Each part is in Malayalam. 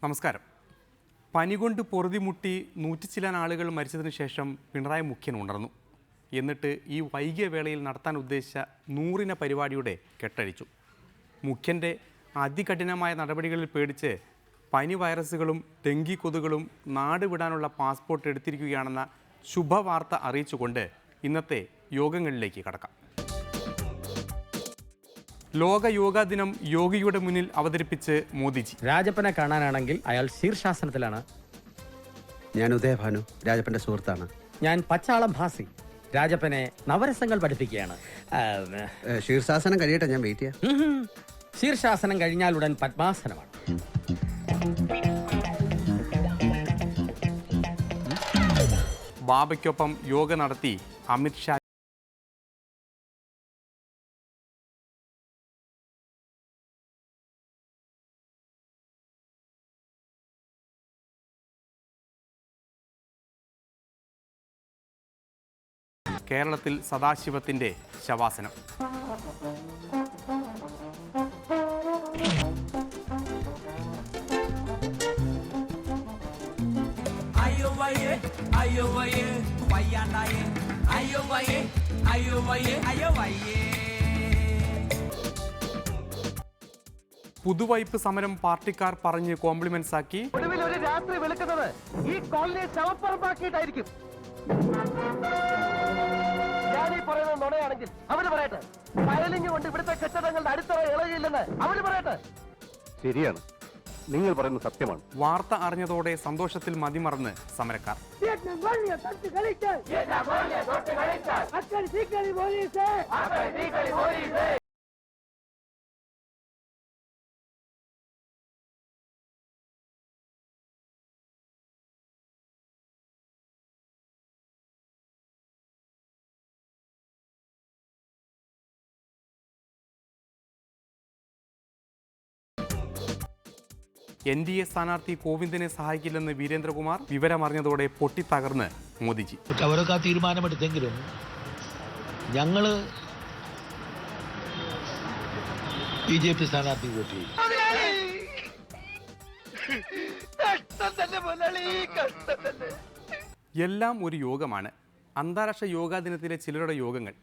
നമസ്കാരം. പനികൊണ്ട് പൊറുതിമുട്ടി 100 ചില ആളുകൾ മരിച്ചതിന് ശേഷം പിണറായി മുഖ്യൻ ഉണർന്നു. എന്നിട്ട് ഈ വൈകിയ വേളയിൽ നടത്താൻ ഉദ്ദേശിച്ച 100 പരിപാടിയുടെ കെട്ടഴിച്ചു. മുഖ്യൻ്റെ അതികഠിനമായ നടപടികളിൽ പേടിച്ച് പനി വൈറസുകളും ഡെങ്കി കൊതുകുകളും നാട് വിടാനുള്ള പാസ്പോർട്ട് എടുത്തിരിക്കുകയാണെന്ന ശുഭവാർത്ത അറിയിച്ചുകൊണ്ട് ഇന്നത്തെ യോഗങ്ങളിലേക്ക് കടക്കാം. ലോക യോഗാ ദിനം യോഗിയുടെ മുന്നിൽ അവതരിപ്പിച്ച് മോദിജി. രാജപ്പനെ കാണാനാണെങ്കിൽ അയാൾ ശീർഷാസനത്തിലാണ്. ഞാൻ ഉദയഭാനു, രാജപ്പന്റെ സുഹൃത്താണ്. ഞാൻ പച്ചാളം ഭാസി, രാജപ്പനെ നവരസങ്ങൾ പഠിപ്പിക്കുകയാണ്. ശീർഷാസനം കഴിയട്ടെ, ഞാൻ വെയിറ്റ് ചെയ്യാം. ശീർഷാസനം കഴിഞ്ഞാൽ ഉടൻ പത്മാസനമാണ്. ബാബയ്ക്കൊപ്പം യോഗ നടത്തി അമിത്ഷാ. കേരളത്തിൽ സദാശിവത്തിൻ്റെ ശവാസനം. പുതുവൈപ്പ് സമരം പാർട്ടിക്കാർ പറഞ്ഞ് കോംപ്ലിമെന്റ്സ് ആക്കി. ഒടുവിൽ ഒരു രാത്രി വെളുക്കുന്നത് ഈ കോളനി ശവപ്പറമ്പാക്കിയിട്ടായിരിക്കും. ഞാനീ പറയുന്നത് നുണയാണെങ്കിൽ അവര് പറയട്ടെ. ഫയലിംഗ് കൊണ്ട് ഇവിടുത്തെ കെട്ടിടങ്ങളുടെ അടിത്തറ ഇളകിയില്ലെന്ന് അവര് പറയട്ടെ. ശരിയാണ്, നിങ്ങൾ പറയുന്നത് സത്യമാണ്. വാർത്ത അറിഞ്ഞതോടെ സന്തോഷത്തിൽ മതിമറന്ന് സമരക്കാർ. NDA സ്ഥാനാർത്ഥി കോവിന്ദിനെ സഹായിക്കില്ലെന്ന് വീരേന്ദ്രകുമാർ. വിവരമറിഞ്ഞതോടെ പൊട്ടിത്തകർന്ന് മോദിജി. അവരൊക്കെ ആ തീരുമാനമെടുത്തെങ്കിലും ഞങ്ങള് BJP സ്ഥാനാർത്ഥി വോട്ട് ചെയ്യും. എല്ലാം ഒരു യോഗമാണ്. അന്താരാഷ്ട്ര യോഗാ ദിനത്തിലെ ചിലരുടെ യോഗങ്ങൾ.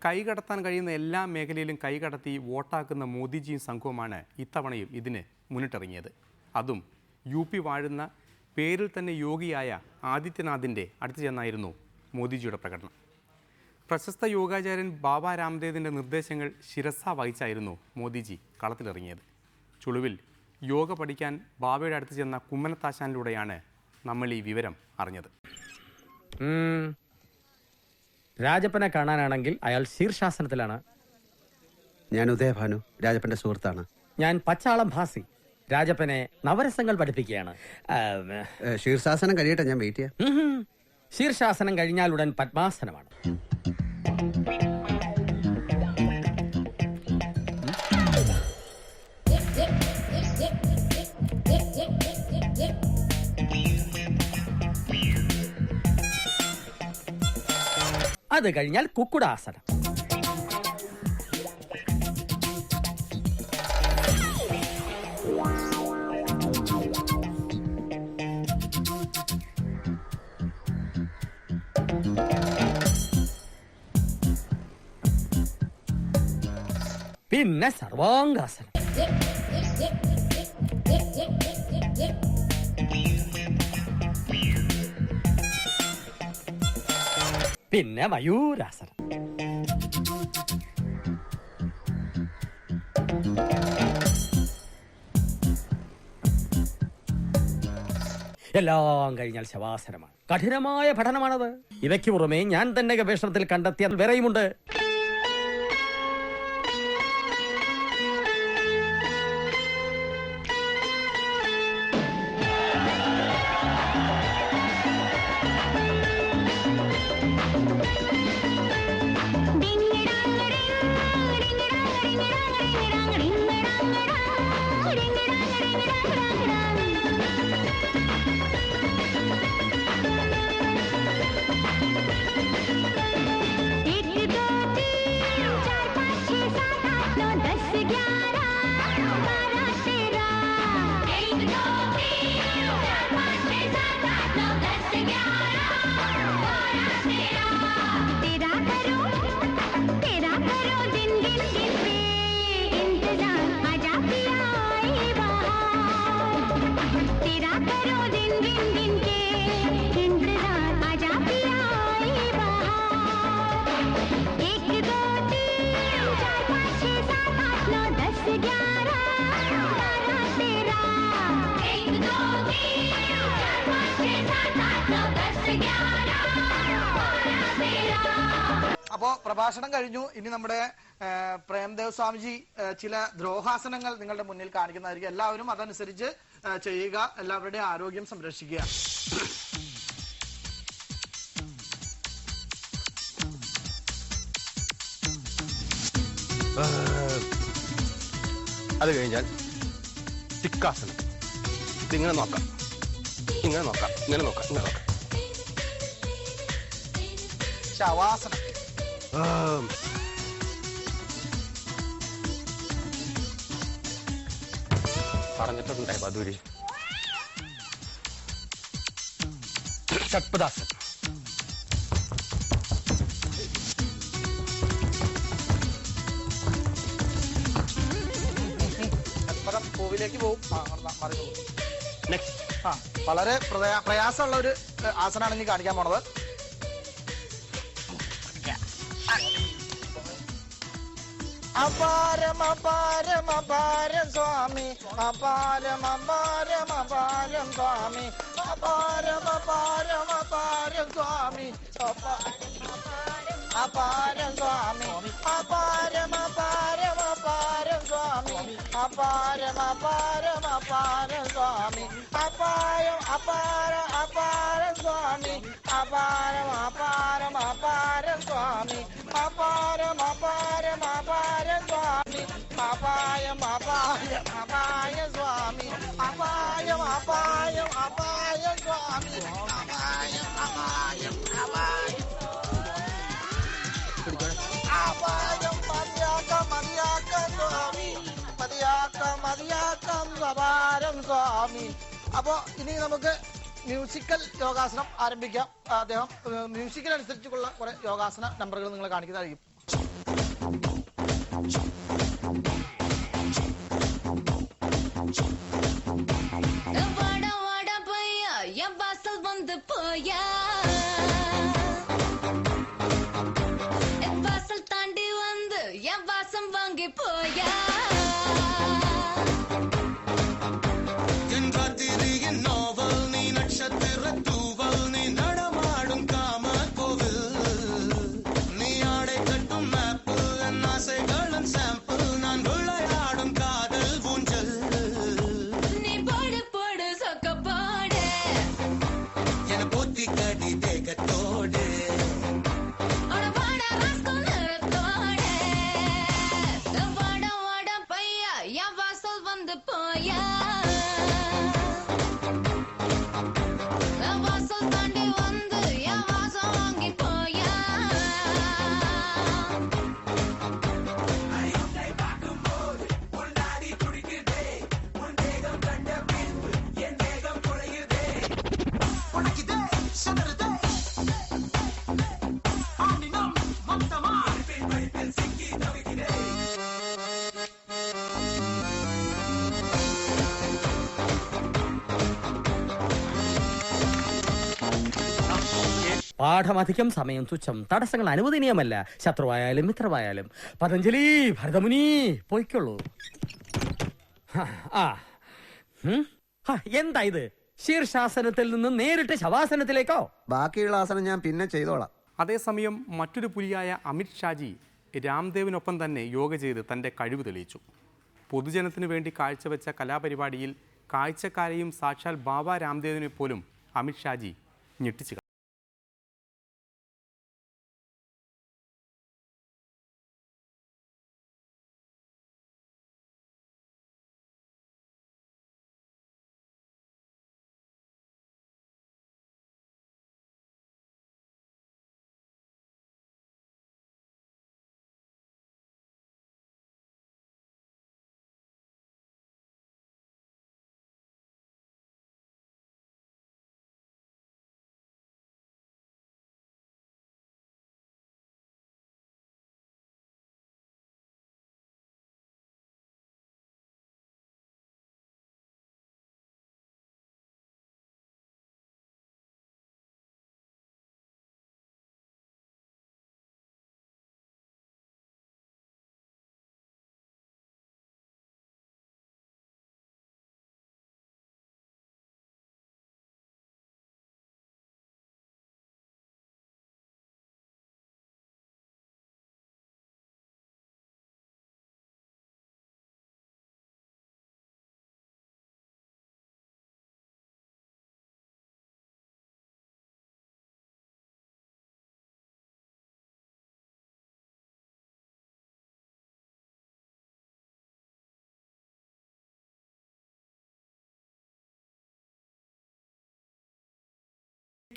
കൈകടത്താൻ കഴിയുന്ന എല്ലാ മേഖലയിലും കൈകടത്തി വോട്ടാക്കുന്ന മോദിജിയും സംഘവുമാണ് ഇത്തവണയും ഇതിന് മുന്നിട്ടിറങ്ങിയത്. അതും UP വാഴുന്ന പേരിൽ തന്നെ യോഗിയായ ആദിത്യനാഥിൻ്റെ അടുത്ത് ചെന്നായിരുന്നു മോദിജിയുടെ പ്രകടനം. പ്രശസ്ത യോഗാചാര്യൻ ബാബ രാംദേവിൻ്റെ നിർദ്ദേശങ്ങൾ ശിരസ വഹിച്ചായിരുന്നു മോദിജി കളത്തിലിറങ്ങിയത്. ചുളുവിൽ യോഗ പഠിക്കാൻ ബാബയുടെ അടുത്ത് ചെന്ന കുമ്മനത്താശാനിലൂടെയാണ് നമ്മൾ ഈ വിവരം അറിഞ്ഞത്. രാജപ്പനെ കാണാനാണെങ്കിൽ അയാൾ ശീർഷാസനത്തിലാണ്. ഞാൻ ഉദയഭാനു, രാജപ്പന്റെ സുഹൃത്താണ്. ഞാൻ പച്ചാളം ഭാസി, രാജപ്പനെ നവരസങ്ങൾ പഠിപ്പിക്കുകയാണ്. ശീർഷാസനം കഴിയട്ടെ, ഞാൻ വെയിറ്റ് ചെയ്യാം. ശീർഷാസനം കഴിഞ്ഞാൽ ഉടൻ പത്മാസനമാണ്. അത് കഴിഞ്ഞാൽ കുക്കുടാസനം. പിന്നെ സർവാംഗാസനം. പിന്നെ മയൂരാസനം. എല്ലാം കഴിഞ്ഞാൽ ശവാസനമാണ്. കഠിനമായ പഠനമാണത്. ഇവയ്ക്ക് പുറമെ ഞാൻ തന്നെ ഗവേഷണത്തിൽ കണ്ടെത്തിയ വേറെയുമുണ്ട്. Hey! അപ്പോൾ പ്രഭാഷണം കഴിഞ്ഞു. ഇനി നമ്മുടെ പ്രേംദേവ് സ്വാമിജി ചില ദ്രോഹാസനങ്ങൾ നിങ്ങളുടെ മുന്നിൽ കാണിക്കുന്നതായിരിക്കും. എല്ലാവരും അതനുസരിച്ച് ചെയ്യുക. എല്ലാവരുടെയും ആരോഗ്യം സംരക്ഷിക്കുക. അത് കഴിഞ്ഞാൽ ചിക്കാസനം. ഇതിങ്ങനെ നോക്കാം, ഇങ്ങനെ നോക്കാം, ഇങ്ങനെ നോക്കാം, ഇങ്ങനെ നോക്കാം. ശവാസനം. പറഞ്ഞിട്ടുണ്ടായി ബദൂരി. ഷഡ്പദാസനം. പൂവിലേക്ക് പോകും. നെക്സ്റ്റ്. വളരെ പ്രയാസമുള്ള ഒരു ആസനമാണ് ഇനി കാണിക്കാൻ പോണത്. അപാരം അപാരം അപാരം സ്വാമി, അപാരം അപാരം അപാരം സ്വാമി, അപാരം അപാരം അപാരം സ്വാമി, അപാരം സ്വാമി, അപാരം അപാരം അപാരം സ്വാമി, അപാരം അപാരം അപാരം സ്വാമി, അപാരം അപാരം അപാരം സ്വാമി, അപാരം അപാരം അപാരം സ്വാമി, അപാരം അപാരം അപാരം സ്വാമി, അപായം അപായം അപായം സ്വാമി, അപായം അപായം അപായം സ്വാമി, അപായം അപായം അപായം അപായം മതിയാക്കം മതിയാക്കം സ്വാമി, മതിയാക്കം മതിയാക്കം അപാരം സ്വാമി. അപ്പോ ഇനി നമുക്ക് മ്യൂസിക്കൽ യോഗാസനം ആരംഭിക്കാം. അദ്ദേഹം മ്യൂസിക്കൽ അനുസരിച്ചുള്ള കുറെ യോഗാസന നമ്പറുകൾ നിങ്ങൾ കാണിക്കുന്നതായിരിക്കും. പാഠമധികം സമയം തുച്ഛം, തടസ്സങ്ങൾ അനുവദനീയമല്ല, ശത്രുവായാലും മിത്രമായാലും. പതഞ്ജലി ഭരതമുനി പോയിക്കൊള്ളൂ. എന്താ ഇത്? ശീർഷാസനത്തിൽ നിന്ന് നേരിട്ട് ശവാസനത്തിലേക്കോ? ബാക്കിയുള്ള ആസനം ഞാൻ പിന്നെ ചെയ്തോളാം. അതേസമയം മറ്റൊരു പുലിയായ അമിത് ഷാജി രാംദേവിനൊപ്പം തന്നെ യോഗ ചെയ്ത് തൻ്റെ കഴിവ് തെളിയിച്ചു. പൊതുജനത്തിനു വേണ്ടി കാഴ്ചവെച്ച കലാപരിപാടിയിൽ കാഴ്ചക്കാരെയും സാക്ഷാൽ ബാബ രാംദേവിനെ പോലും അമിത് ഷാജി ഞെട്ടിച്ചു.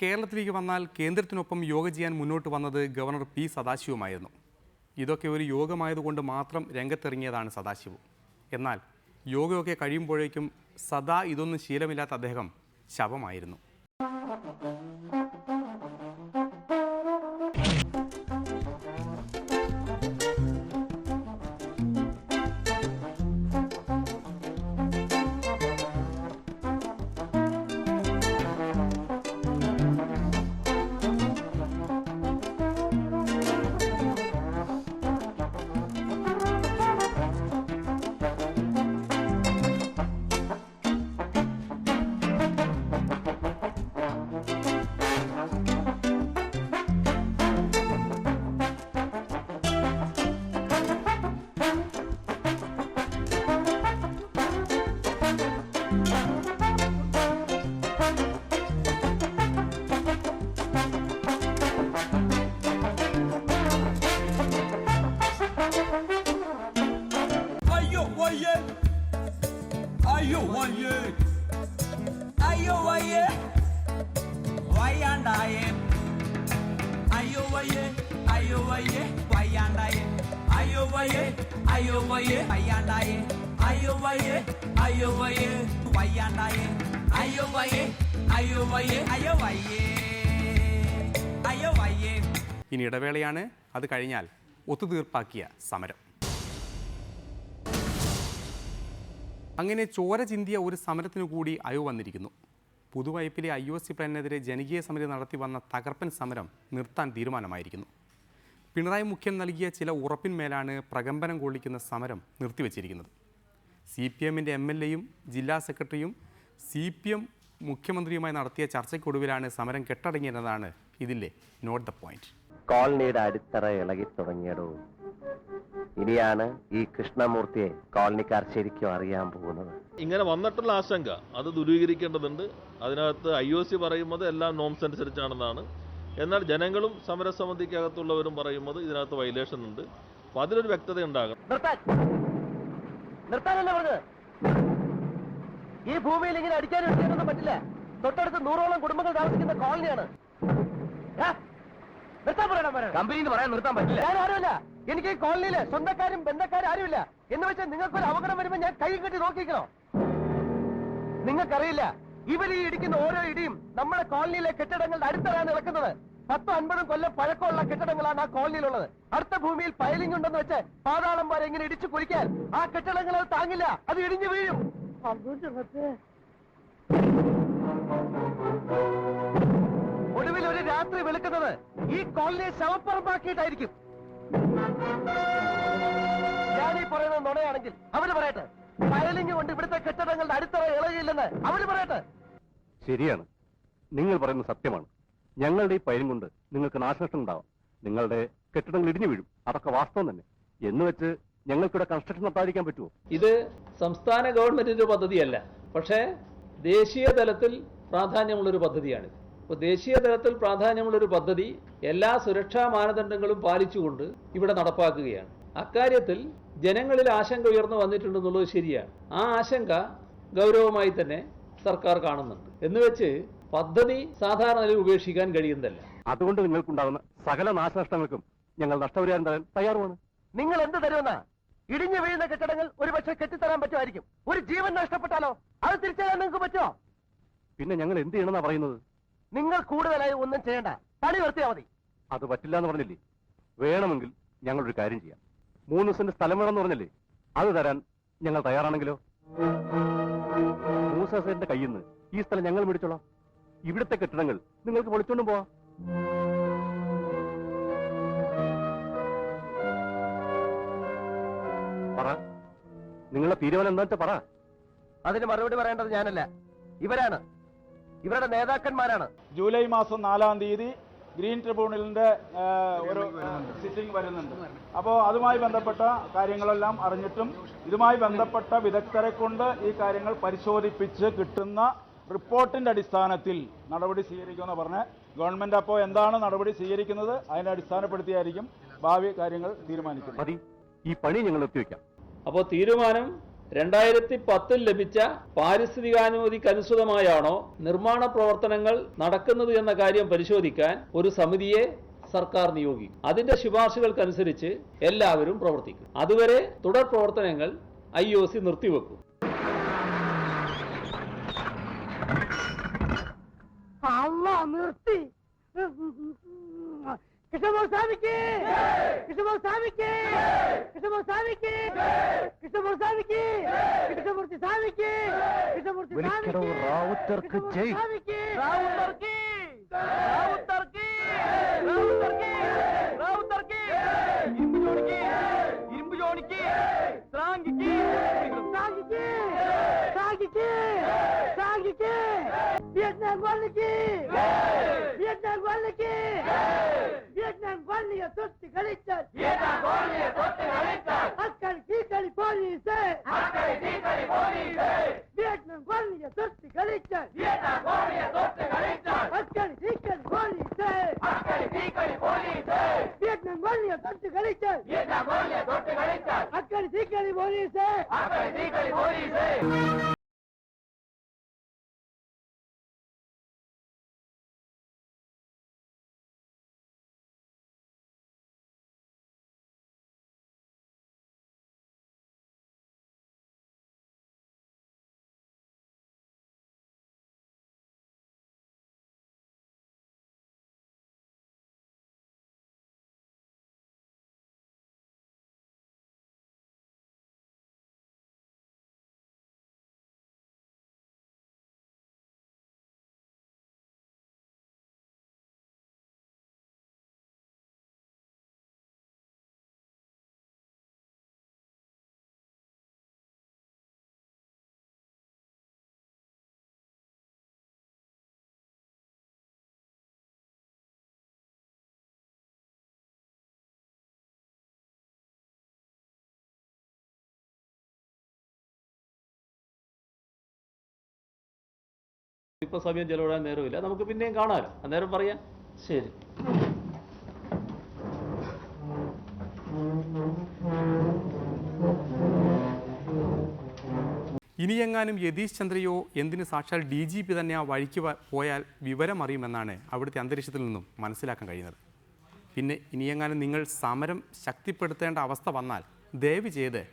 കേരളത്തിലേക്ക് വന്നാൽ കേന്ദ്രത്തിനൊപ്പം യോഗ ചെയ്യാൻ മുന്നോട്ട് വന്നത് ഗവർണർ പി സദാശിവമായിരുന്നു. ഇതൊക്കെ ഒരു യോഗമായതുകൊണ്ട് മാത്രം രംഗത്തിറങ്ങിയതാണ് സദാശിവം. എന്നാൽ യോഗയൊക്കെ കഴിയുമ്പോഴേക്കും സദാ ഇതൊന്നും ശീലമില്ലാത്ത അദ്ദേഹം ശവമായിരുന്നു. ഇനി ഇടവേളയാണ്. അത് കഴിഞ്ഞാൽ ഒത്തുതീർപ്പാക്കിയ സമരം. അങ്ങനെ ചോര ചിന്തിയ ഒരു സമരത്തിനു കൂടി അയവ് വന്നിരിക്കുന്നു. പുതുവൈപ്പിലെ IOC പ്ലാനിനെതിരെ ജനകീയ സമിതി നടത്തി വന്ന തകർപ്പൻ സമരം നിർത്താൻ തീരുമാനമായിരിക്കുന്നു. പിണറായി മുഖ്യൻ നൽകിയ ചില ഉറപ്പിന്മേലാണ് പ്രകമ്പനം കൊള്ളിക്കുന്ന സമരം നിർത്തിവെച്ചിരിക്കുന്നത്. CPMൻ്റെ MLAയും ജില്ലാ സെക്രട്ടറിയും CPM മുഖ്യമന്ത്രിയുമായി നടത്തിയ ചർച്ചയ്ക്കൊടുവിലാണ് സമരം കെട്ടടങ്ങിയതെന്നാണ് ഇതിലെ നോട്ട് ദ പോയിന്റ്. കോളനിയുടെ അടിത്തറ ഇളകി തുടങ്ങിയടോ. ഇനിയാണ് ഈ കൃഷ്ണമൂർത്തിയെ കോളനിക്കാർ ശരിക്കും അറിയാൻ പോകുന്നത്. ഇങ്ങനെ വന്നിട്ടുള്ള ആശങ്ക അത് ദൂരീകരിക്കേണ്ടതുണ്ട്. അതിനകത്ത് IOC പറയുന്നത് എല്ലാം നോംസ് അനുസരിച്ചാണെന്നാണ്. എന്നാൽ ജനങ്ങളും സമരസമിതിക്കകത്തുള്ളവരും പറയുന്നത് ഇതിനകത്ത് വയലേഷൻ ഉണ്ട്. അപ്പൊ അതിലൊരു വ്യക്തത ഉണ്ടാകണം. നിർത്താനല്ലേ പറഞ്ഞത്? ഈ ഭൂമിയിൽ ഇങ്ങനെ അടിക്കാനും അടിക്കാനൊന്നും പറ്റില്ല. തൊട്ടടുത്ത് 100ഓളം കുടുംബങ്ങൾ താമസിക്കുന്ന കോളനിയാണ്. നിർത്താൻ പറയണം. കമ്പനി പറയാൻ നിർത്താൻ പറ്റില്ല. ഞാൻ ആരുമില്ല. എനിക്ക് ഈ കോളനിയില് സ്വന്തക്കാരും ബന്ധക്കാരും ആരുമില്ല. എന്ന് വെച്ചാൽ നിങ്ങൾക്കൊരു അപകടം വരുമ്പോൾ ഞാൻ കൈ കെട്ടി നോക്കിക്കണോ? നിങ്ങൾക്കറിയില്ല, ഇവർ ഈ ഇടിക്കുന്ന ഓരോ ഇടിയും നമ്മുടെ കോളനിയിലെ കെട്ടിടങ്ങളുടെ അടുത്തറാണ് ഇളക്കുന്നത്. 10-50 കൊല്ലം പഴക്കമുള്ള കെട്ടിടങ്ങളാണ് ആ കോളനിയിലുള്ളത്. അടുത്ത ഭൂമിയിൽ പൈലിംഗ് ഉണ്ടെന്ന് വെച്ച് പാതാളം വരെ ഇങ്ങനെ ഇടിച്ചു കുടിക്കാൻ ആ കെട്ടിടങ്ങൾ അത് താങ്ങില്ല. അത് ഇടിഞ്ഞു വീഴും. ഒടുവിൽ ഒരു രാത്രി വെളുക്കുന്നത് ഈ കോളനിയെ ശവപ്പറമ്പാക്കിയിട്ടായിരിക്കും. ഞാൻ ഈ പറയുന്നത് നുണയാണെങ്കിൽ അവര് പറയട്ടെ. പൈലിംഗ് കൊണ്ട് ഇവിടുത്തെ കെട്ടിടങ്ങളുടെ അടിത്തറ ഇളകിയില്ലെന്ന് അവര് പറയട്ടെ. ശരിയാണ്, നിങ്ങൾ പറയുന്നത് സത്യമാണ്. ഞങ്ങളുടെ ഈ പൈലും കൊണ്ട് നിങ്ങൾക്ക് നാശനഷ്ടം ഉണ്ടാവാം. നിങ്ങളുടെ കെട്ടിടങ്ങൾ ഇടിഞ്ഞു വീഴും. അതൊക്കെ വാസ്തവം തന്നെ. എന്ന് വെച്ച് ഞങ്ങൾക്കിവിടെ കൺസ്ട്രക്ഷൻ നടത്താതിരിക്കാൻ പറ്റുമോ? ഇത് സംസ്ഥാന ഗവൺമെന്റിന്റെ പദ്ധതിയല്ല, പക്ഷേ ദേശീയ തലത്തിൽ പ്രാധാന്യമുള്ളൊരു പദ്ധതിയാണ്. അപ്പോൾ ദേശീയ തലത്തിൽ പ്രാധാന്യമുള്ളൊരു പദ്ധതി എല്ലാ സുരക്ഷാ മാനദണ്ഡങ്ങളും പാലിച്ചുകൊണ്ട് ഇവിടെ നടപ്പാക്കുകയാണ്. അക്കാര്യത്തിൽ ജനങ്ങളിൽ ആശങ്ക ഉയർന്നു വന്നിട്ടുണ്ടെന്നുള്ളത് ശരിയാണ്. ആ ആശങ്ക ഗൗരവമായി തന്നെ സർക്കാർ കാണുന്നുണ്ട്. എന്ന് വെച്ച് പദ്ധതി സാധാരണ നിലയിൽ ഉപേക്ഷിക്കാൻ കഴിയുന്നതല്ല. അതുകൊണ്ട് നിങ്ങൾക്കുണ്ടാകുന്ന സകല നാശനഷ്ടങ്ങൾക്കും ഞങ്ങൾ നഷ്ടപരിഹാരം തരാൻ തയ്യാറുമാണ്. നിങ്ങൾ എന്ത് തരുമെന്നാ? ഇടിഞ്ഞു വീഴുന്ന കെട്ടിടങ്ങൾ ഒരുപക്ഷെ കെട്ടിത്തരാൻ പറ്റുമായിരിക്കും. ഒരു ജീവൻ നഷ്ടപ്പെട്ടാലോ അത് തിരിച്ചറിയാൻ നിങ്ങൾക്ക് പറ്റുമോ? പിന്നെ ഞങ്ങൾ എന്ത് ചെയ്യണമെന്നാ പറയുന്നത്? നിങ്ങൾ കൂടുതലായി ഒന്നും ചെയ്യണ്ട, പണി നിർത്തിയാൽ മതി. അത് പറ്റില്ല എന്ന് പറഞ്ഞില്ലേ? വേണമെങ്കിൽ ഞങ്ങളൊരു കാര്യം ചെയ്യാം. 3 സെന്റ് സ്ഥലം വേണമെന്ന് പറഞ്ഞില്ലേ? അത് തരാൻ ഞങ്ങൾ തയ്യാറാണെങ്കിലോ? മൂസ സെന്റിന്റെ കയ്യിൽ നിന്ന് ഈ സ്ഥലം ഞങ്ങൾ മേടിച്ചോളാം. ഇവിടുത്തെ കെട്ടിടങ്ങൾ നിങ്ങൾക്ക് പൊളിച്ചോണ്ടും പോവാം. പറ, നിങ്ങളുടെ തീരുമാനം എന്താ വെച്ചാ പറ. അതിന് മറുപടി പറയേണ്ടത് ഞാനല്ല, ഇവരാണ്. ഇവരുടെ നേതാക്കന്മാരാണ്. ജൂലൈ മാസം 4-ാം തീയതി ഗ്രീൻ ട്രിബ്യൂണലിന്റെ ഒരു സിറ്റിംഗ് വരുന്നുണ്ട്. അപ്പോൾ അതുമായി ബന്ധപ്പെട്ട കാര്യങ്ങളെല്ലാം അറിഞ്ഞിട്ടും ഇതുമായി ബന്ധപ്പെട്ട വിദഗ്ധരെ കൊണ്ട് ഈ കാര്യങ്ങൾ പരിശോധിപ്പിച്ച് കിട്ടുന്ന റിപ്പോർട്ടിന്റെ അടിസ്ഥാനത്തിൽ നടപടി സ്വീകരിക്കുമെന്ന് പറഞ്ഞ് ഗവൺമെന്റ് അപ്പോൾ എന്താണ് നടപടി സ്വീകരിക്കുന്നത് അതിനെ അടിസ്ഥാനപ്പെടുത്തിയായിരിക്കും ഭാവി കാര്യങ്ങൾ തീരുമാനിക്കുന്നത്. ഈ പണി ഞങ്ങൾ എത്തിവെക്കാം. അപ്പോൾ തീരുമാനം 2010 ലഭിച്ച പാരിസ്ഥിതികാനുമതിക്കനുസൃതമായാണോ നിർമ്മാണ പ്രവർത്തനങ്ങൾ നടക്കുന്നത് എന്ന കാര്യം പരിശോധിക്കാൻ ഒരു സമിതിയെ സർക്കാർ നിയോഗിക്കും. അതിന്റെ ശുപാർശകൾക്കനുസരിച്ച് എല്ലാവരും പ്രവർത്തിക്കും. അതുവരെ തുടർ പ്രവർത്തനങ്ങൾ IOC നിർത്തിവെക്കും. നിർത്തി കൃഷ്ണമോസാമിക്ക് കൃഷ്ണമോസാമിക്ക് കൃഷ്ണമോസാമിക്ക് കൃഷ്ണമോസാമിക്ക് കൃഷ്ണമൂർത്തി സ്വാമിക്ക് കൃഷ്ണമൂർത്തി റാവുത്തർക്ക് ജയ് റാവുത്തർക്ക് റാവുത്തർക്ക് റാവുത്തർക്ക് റാവുത്തർക്ക് ഇരുമ്പ് ജോണിക്ക് ഇരുമ്പ് ജോണിക്ക് സ്രാങ്കിക്ക് സ്രാങ്കിക്ക് സ്രാങ്കിക്ക് സ്രാങ്കിക്ക് വിയറ്റ്നാം ഗോളിക്ക് വിയറ്റ്നാം ഗോളിക്ക് വിയറ്റ്നാം ഗോളിയെ തൊട്ട് കളിച്ചാൽ വിയറ്റ്നാം ഗോളിയെ തൊട്ട് കളിച്ചാൽ അക്കൽ കീകളി പോലീസ് അക്കൽ കീകളി പോലീസ് വിയറ്റ്നാം ഗോളിയെ തൊട്ട് കളിച്ചാൽ വിയറ്റ്നാം ഗോളിയെ തൊട്ട് കളിച്ചാൽ അക്കൽ കീകളി പോലീസ് അക്കൽ കീകളി പോലീസ് വിയറ്റ്നാം ഗോളിയെ തൊട്ട് കളിച്ചാൽ വിയറ്റ്നാം ഗോളിയെ തൊട്ട് കളിച്ചാൽ അക്കൽ കീകളി പോലീസ് അക്കൽ കീകളി പോലീസ്. ഇപ്പോൾ സമയം ചെലവിടാൻ നേരമില്ല, നമുക്ക് പിന്നെയും കാണാമല്ലോ, അന്നേരം പറയാം. ശരി. ഇനിയെങ്ങാനും യതീഷ് ചന്ദ്രയോ എന്തിന് സാക്ഷാൽ DGP തന്നെ ആ വഴിക്ക് പോയാൽ വിവരമറിയുമെന്നാണ് അവിടുത്തെ അന്തരീക്ഷത്തിൽ നിന്നും മനസ്സിലാക്കാൻ കഴിയുന്നത്. പിന്നെ ഇനിയെങ്ങാനും നിങ്ങൾ സമരം ശക്തിപ്പെടുത്തേണ്ട അവസ്ഥ വന്നാൽ ദയവ് ചെയ്ത്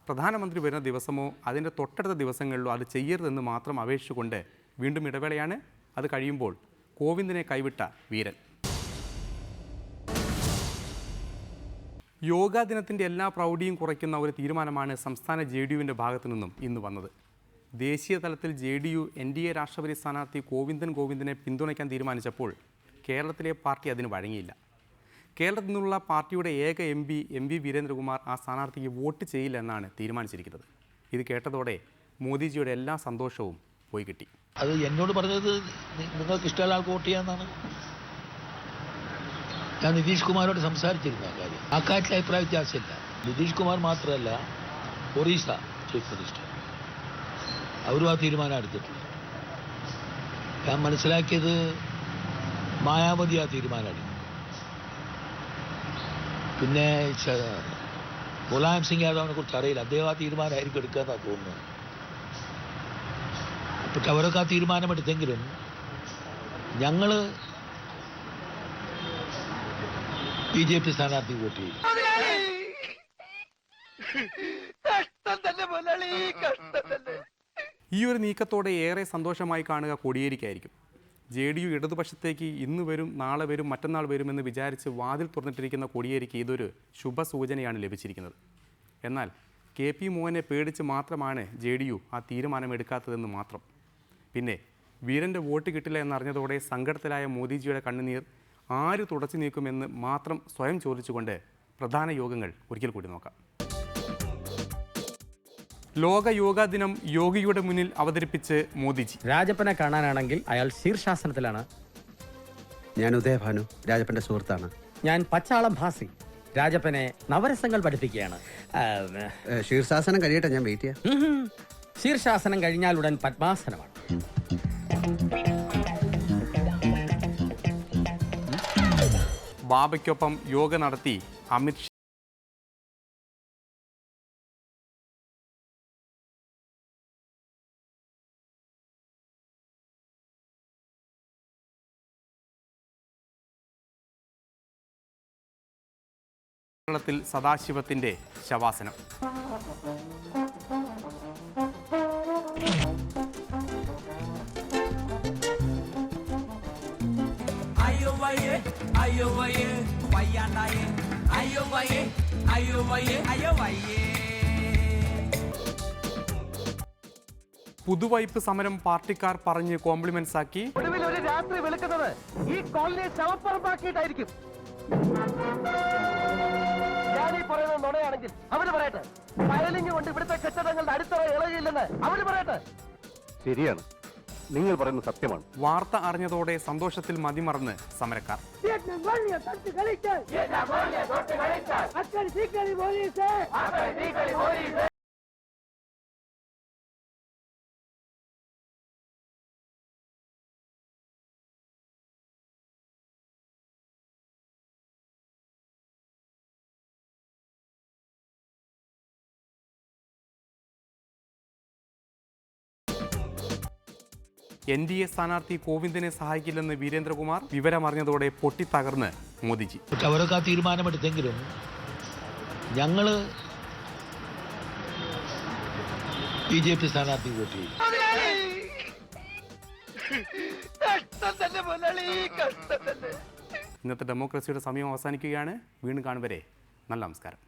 പ്രധാനമന്ത്രി വരുന്ന ദിവസമോ അതിൻ്റെ തൊട്ടടുത്ത ദിവസങ്ങളിലോ അത് ചെയ്യരുതെന്ന് മാത്രം അപേക്ഷിച്ചുകൊണ്ട് വീണ്ടും ഇടവേളയാണ്. അത് കഴിയുമ്പോൾ കോവിന്ദിനെ കൈവിട്ട വീരൻ. യോഗാ ദിനത്തിൻ്റെ എല്ലാ പ്രൗഢിയും കുറയ്ക്കുന്ന ഒരു തീരുമാനമാണ് സംസ്ഥാന JDUവിൻ്റെ ഭാഗത്തു നിന്നും ഇന്ന് വന്നത്. ദേശീയ തലത്തിൽ JDU NDA രാഷ്ട്രപതി സ്ഥാനാർത്ഥി ഗോവിന്ദനെ പിന്തുണയ്ക്കാൻ തീരുമാനിച്ചപ്പോൾ കേരളത്തിലെ പാർട്ടി അതിന് വഴങ്ങിയില്ല. കേരളത്തിൽ നിന്നുള്ള പാർട്ടിയുടെ ഏക MP വീരേന്ദ്രകുമാർ ആ സ്ഥാനാർത്ഥിക്ക് വോട്ട് ചെയ്യില്ല എന്നാണ് തീരുമാനിച്ചിരിക്കുന്നത്. ഇത് കേട്ടതോടെ മോദിജിയുടെ എല്ലാ സന്തോഷവും പോയി കിട്ടി. അത് എന്നോട് പറഞ്ഞത് നിങ്ങൾക്ക് ഇഷ്ടമുള്ള ആൾക്ക് വോട്ട് ചെയ്യാന്നാണ്. ഞാൻ നിതീഷ് കുമാരോട് സംസാരിച്ചിരുന്ന കാര്യം. ആ കാര്യത്തിൽ അഭിപ്രായ വ്യത്യാസമില്ല. നിതീഷ് കുമാർ മാത്രമല്ല, ഒറീസ ചീഫ് മിനിസ്റ്റർ അവരും ആ തീരുമാനം എടുത്തിട്ടുണ്ട്. ഞാൻ മനസ്സിലാക്കിയത് മായാവതി ആ തീരുമാനം എടുക്കും. പിന്നെ മുലായം സിംഗ് യാദവിനെ കുറിച്ച് അറിയില്ല, അദ്ദേഹം ആ തീരുമാനമായിരിക്കും എടുക്കാന്നാണ് തോന്നുന്നത്. പക്ഷെ അവരൊക്കെ ആ തീരുമാനമെടുത്തെങ്കിലും ഞങ്ങൾ BJP സ്ഥാനാർത്ഥി വോട്ട് ചെയ്യും. ഈ ഒരു നീക്കത്തോടെ ഏറെ സന്തോഷമായി കാണുക കോടിയേരിക്കായിരിക്കും. JDU ഇടതുപക്ഷത്തേക്ക് ഇന്ന് വരും, നാളെ വരും, മറ്റന്നാൾ വരുമെന്ന് വിചാരിച്ച് വാതിൽ തുറന്നിട്ടിരിക്കുന്ന കോടിയേരിക്ക് ഇതൊരു ശുഭസൂചനയാണ് ലഭിച്ചിരിക്കുന്നത്. എന്നാൽ KP മോഹനെ പേടിച്ച് മാത്രമാണ് JDU ആ തീരുമാനമെടുക്കാത്തതെന്ന് മാത്രം. പിന്നെ വീരൻ്റെ വോട്ട് കിട്ടില്ല എന്നറിഞ്ഞതോടെ സങ്കടത്തിലായ മോദിജിയുടെ കണ്ണുനീർ ആര് തുടച്ചു നീക്കുമെന്ന് മാത്രം സ്വയം ചോദിച്ചുകൊണ്ട് പ്രധാന യോഗങ്ങൾ ഒരിക്കൽ കൂടി നോക്കാം. ലോക യോഗാ ദിനം യോഗിയുടെ മുന്നിൽ അവതരിപ്പിച്ച് മോദിജി. രാജപ്പനെ കാണാനാണെങ്കിൽ അയാൾ ശീർഷാസനത്തിലാണ്. ഞാൻ ഉദയഭാനു, രാജപ്പന്റെ സുഹൃത്താണ്. ഞാൻ പച്ചാളം ഭാസി, രാജപ്പനെ നവരസങ്ങൾ പഠിപ്പിക്കുകയാണ്. ശീർഷാസനം കഴിയട്ടെ, ഞാൻ വെയിറ്റ് ചെയ്യാം. ശീർഷാസനം കഴിഞ്ഞാൽ ഉടൻ പത്മാസനമാണ്. ബാബയ്ക്കൊപ്പം യോഗ നടത്തി അമിത് കേരളത്തിൽ സദാശിവത്തിന്റെ ശവാസനം. പുതുവൈപ്പ് സമരം പാർട്ടിക്കാർ പറഞ്ഞ് കോംപ്ലിമെന്റ്സ് ആക്കി. ഒടുവിൽ ഒരു രാത്രി വെളുക്കുന്നത് ഈ കോളനിയെ ശവപ്പറമ്പാക്കിയിട്ടായിരിക്കും. ഞാനീ പറയുന്നത് നുണയാണെങ്കിൽ അവര് പറയട്ടെ. ഫയലിംഗ് കൊണ്ട് ഇവിടുത്തെ കെട്ടിടങ്ങളുടെ അടിത്തറ ഇളകിയില്ലെന്ന് അവര് പറയട്ടെ. ശരിയാണ്, നിങ്ങൾ പറയുന്നത് സത്യമാണ്. വാർത്ത അറിഞ്ഞതോടെ സന്തോഷത്തിൽ മതിമറന്ന് സമരക്കാർ. NDA സ്ഥാനാർത്ഥി കോവിന്ദിനെ സഹായിക്കില്ലെന്ന് വീരേന്ദ്രകുമാർ. വിവരമറിഞ്ഞതോടെ പൊട്ടിത്തകർന്ന് മോദിജി. അവരൊക്കെ ആ തീരുമാനമെടുത്തെങ്കിലും ഞങ്ങള് BJP സ്ഥാനാർത്ഥി വോട്ട് ചെയ്യും. ഇന്നത്തെ ഡെമോക്രസിയുടെ സമയം അവസാനിക്കുകയാണ്. വീണ്ടും കാണുവരെ നല്ല നമസ്കാരം.